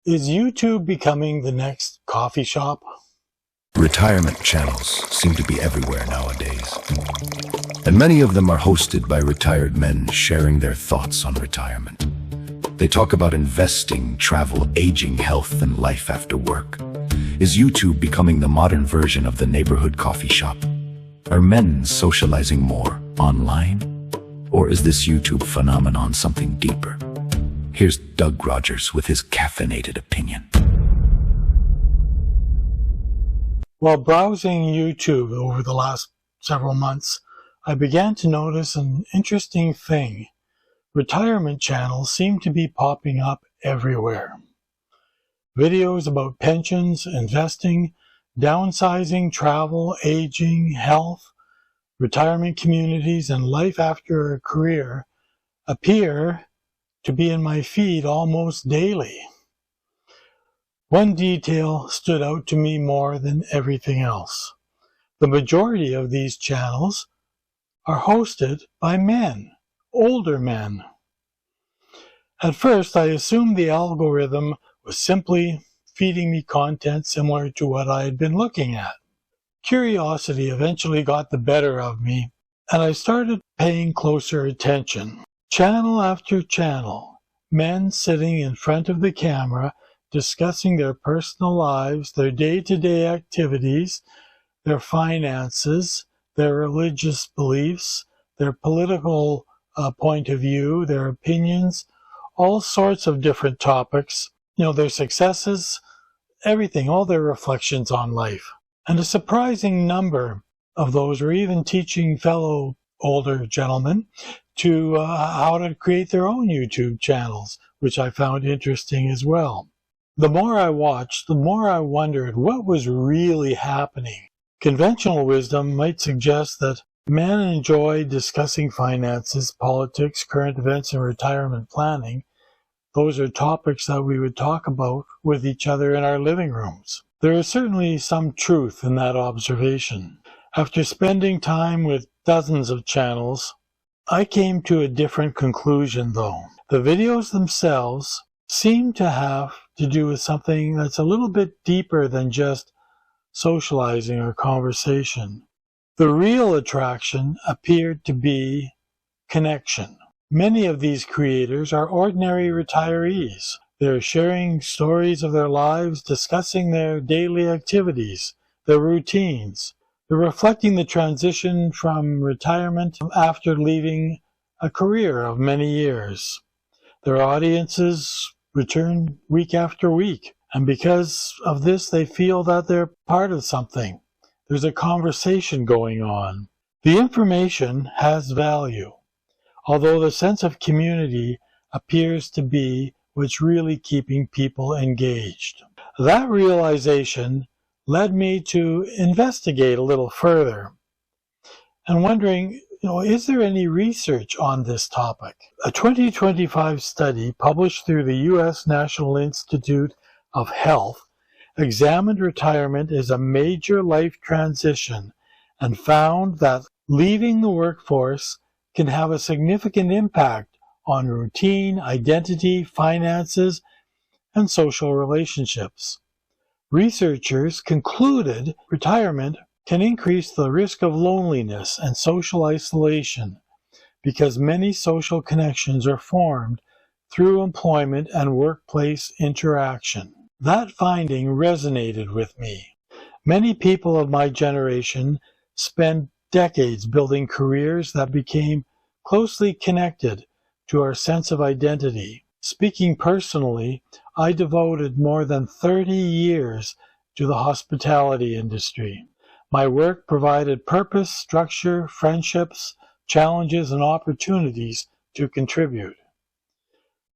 Is YouTube becoming the next coffee shop? Retirement channels seem to be everywhere nowadays, and many of them are hosted by retired men sharing their thoughts on retirement. They talk about investing, travel, aging, health, and life after work. Is YouTube becoming the modern version of the neighborhood coffee shop? Are men socializing more online? Or is this YouTube phenomenon something deeper? Here's Doug Rogers with his caffeinated opinion. While browsing YouTube over the last several months, I began to notice an interesting thing. Retirement channels seem to be popping up everywhere. Videos about pensions, investing, downsizing, travel, aging, health, retirement communities, and life after a career appear to be in my feed almost daily. One detail stood out to me more than everything else. The majority of these channels are hosted by men, older men. At first, I assumed the algorithm was simply feeding me content similar to what I had been looking at. Curiosity eventually got the better of me, and I started paying closer attention. Channel after channel, men sitting in front of the camera discussing their personal lives, their day-to-day activities, their finances, their religious beliefs, their political point of view, their opinions, all sorts of different topics, their successes, everything, all their reflections on life. And a surprising number of those were even teaching fellow older gentlemen to how to create their own YouTube channels, which I found interesting as well. The more I watched, the more I wondered what was really happening. Conventional wisdom might suggest that men enjoy discussing finances, politics, current events, and retirement planning. Those are topics that we would talk about with each other in our living rooms. There is certainly some truth in that observation. After spending time with dozens of channels, I came to a different conclusion though. The videos themselves seem to have to do with something that's a little bit deeper than just socializing or conversation. The real attraction appeared to be connection. Many of these creators are ordinary retirees. They're sharing stories of their lives, discussing their daily activities, their routines. They're reflecting the transition from retirement after leaving a career of many years. Their audiences return week after week, and because of this, they feel that they're part of something. There's a conversation going on. The information has value, although the sense of community appears to be what's really keeping people engaged. That realization led me to investigate a little further and wondering, is there any research on this topic? A 2025 study published through the U.S. National Institute of Health examined retirement as a major life transition and found that leaving the workforce can have a significant impact on routine, identity, finances, and social relationships. Researchers concluded retirement can increase the risk of loneliness and social isolation because many social connections are formed through employment and workplace interaction. That finding resonated with me. Many people of my generation spent decades building careers that became closely connected to our sense of identity. Speaking personally, I devoted more than 30 years to the hospitality industry. My work provided purpose, structure, friendships, challenges, and opportunities to contribute.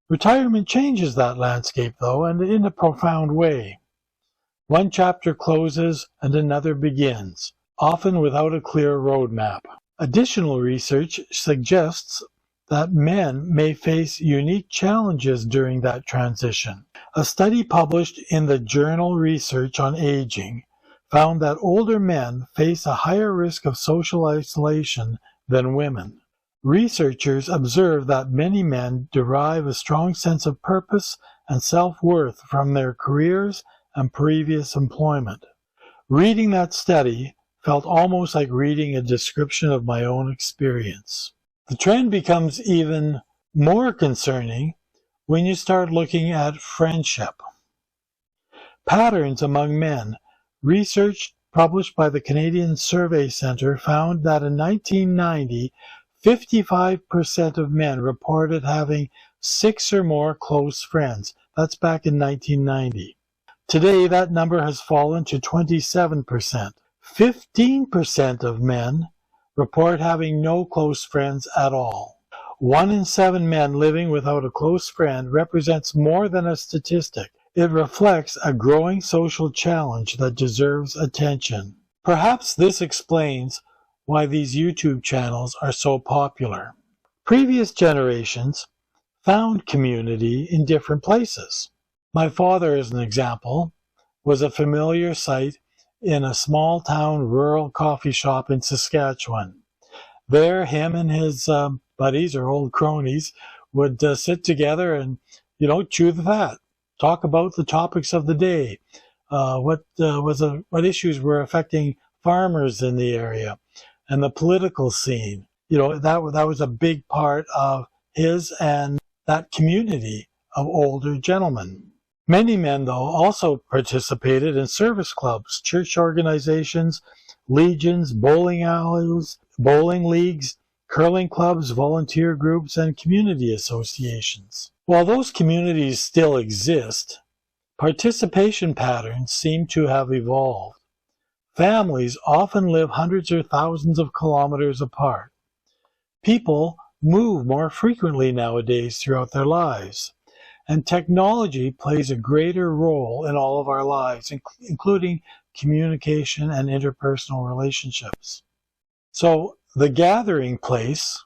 Retirement changes that landscape, though, and in a profound way. One chapter closes and another begins, often without a clear roadmap. Additional research suggests that men may face unique challenges during that transition. A study published in the journal Research on Aging found that older men face a higher risk of social isolation than women. Researchers observe that many men derive a strong sense of purpose and self-worth from their careers and previous employment. Reading that study felt almost like reading a description of my own experience. The trend becomes even more concerning when you start looking at friendship. Patterns among men. Research published by the Canadian Survey Centre found that in 1990, 55% of men reported having 6 or more close friends. That's back in 1990. Today, that number has fallen to 27%. 15% of men report having no close friends at all. 1 in 7 men living without a close friend represents more than a statistic. It reflects a growing social challenge that deserves attention. Perhaps this explains why these YouTube channels are so popular. Previous generations found community in different places. My father, as an example, was a familiar sight in a small town rural coffee shop in Saskatchewan. There, him and his buddies or old cronies would sit together and, chew the fat, talk about the topics of the day, what issues were affecting farmers in the area, and the political scene. That was a big part of his and that community of older gentlemen. Many men, though, also participated in service clubs, church organizations, legions, bowling alleys, bowling leagues, curling clubs, volunteer groups, and community associations. While those communities still exist, participation patterns seem to have evolved. Families often live hundreds or thousands of kilometers apart. People move more frequently nowadays throughout their lives, and technology plays a greater role in all of our lives, including communication and interpersonal relationships. So the gathering place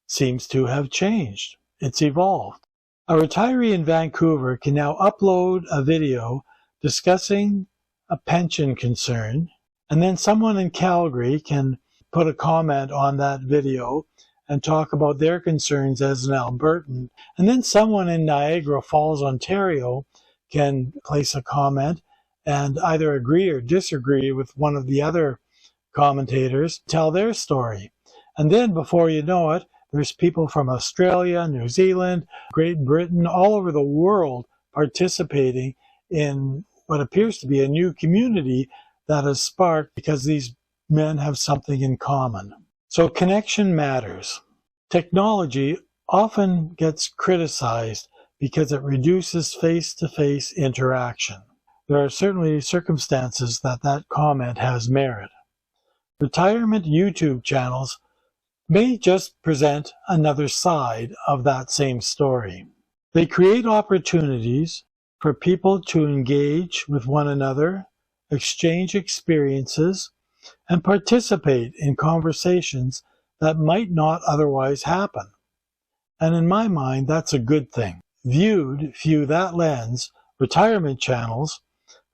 seems to have changed. It's evolved. A retiree in Vancouver can now upload a video discussing a pension concern, and then someone in Calgary can put a comment on that video and talk about their concerns as an Albertan. And then someone in Niagara Falls, Ontario can place a comment and either agree or disagree with one of the other commentators, tell their story. And then before you know it, there's people from Australia, New Zealand, Great Britain, all over the world participating in what appears to be a new community that has sparked because these men have something in common. So connection matters. Technology often gets criticized because it reduces face-to-face interaction. There are certainly circumstances that comment has merit. Retirement YouTube channels may just present another side of that same story. They create opportunities for people to engage with one another, exchange experiences, and participate in conversations that might not otherwise happen. And in my mind, that's a good thing. Viewed through that lens, retirement channels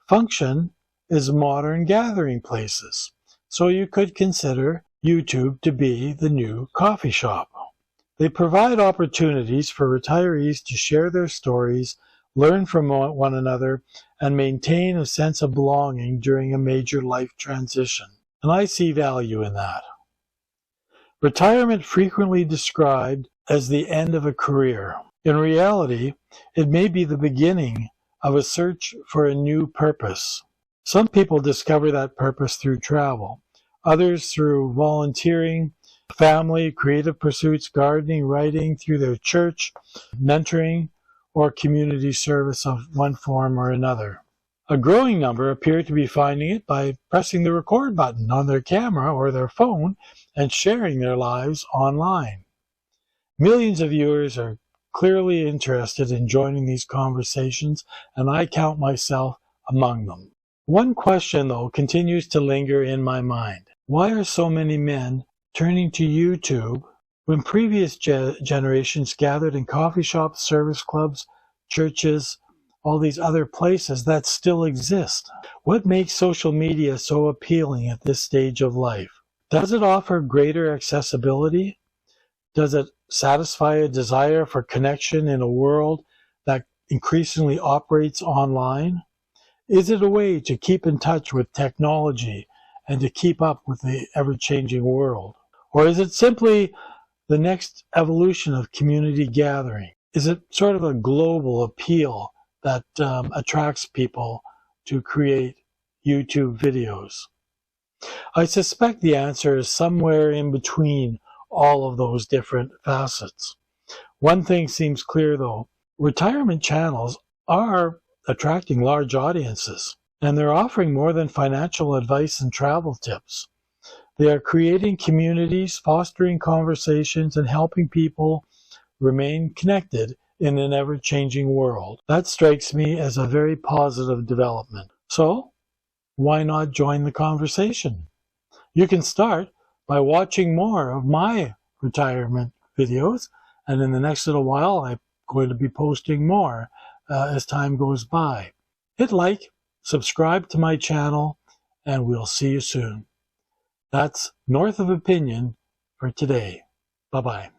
function as modern gathering places. So you could consider YouTube to be the new coffee shop. They provide opportunities for retirees to share their stories, learn from one another, and maintain a sense of belonging during a major life transition. And I see value in that. Retirement frequently described as the end of a career. In reality, it may be the beginning of a search for a new purpose. Some people discover that purpose through travel, others through volunteering, family, creative pursuits, gardening, writing, through their church, mentoring, or community service of one form or another. A growing number appear to be finding it by pressing the record button on their camera or their phone and sharing their lives online. Millions of viewers are clearly interested in joining these conversations, and I count myself among them. One question, though, continues to linger in my mind. Why are so many men turning to YouTube when previous generations gathered in coffee shops, service clubs, churches, all these other places that still exist? What makes social media so appealing at this stage of life? Does it offer greater accessibility? Does it satisfy a desire for connection in a world that increasingly operates online? Is it a way to keep in touch with technology and to keep up with the ever-changing world? Or is it simply the next evolution of community gathering? Is it sort of a global appeal that attracts people to create YouTube videos? I suspect the answer is somewhere in between all of those different facets. One thing seems clear though, retirement channels are attracting large audiences, and they're offering more than financial advice and travel tips. They are creating communities, fostering conversations, and helping people remain connected in an ever-changing world. That strikes me as a very positive development. So, why not join the conversation? You can start by watching more of my retirement videos, and in the next little while I'm going to be posting more as time goes by. Hit like, subscribe to my channel, and we'll see you soon. That's North of Opinion for today. Bye-bye.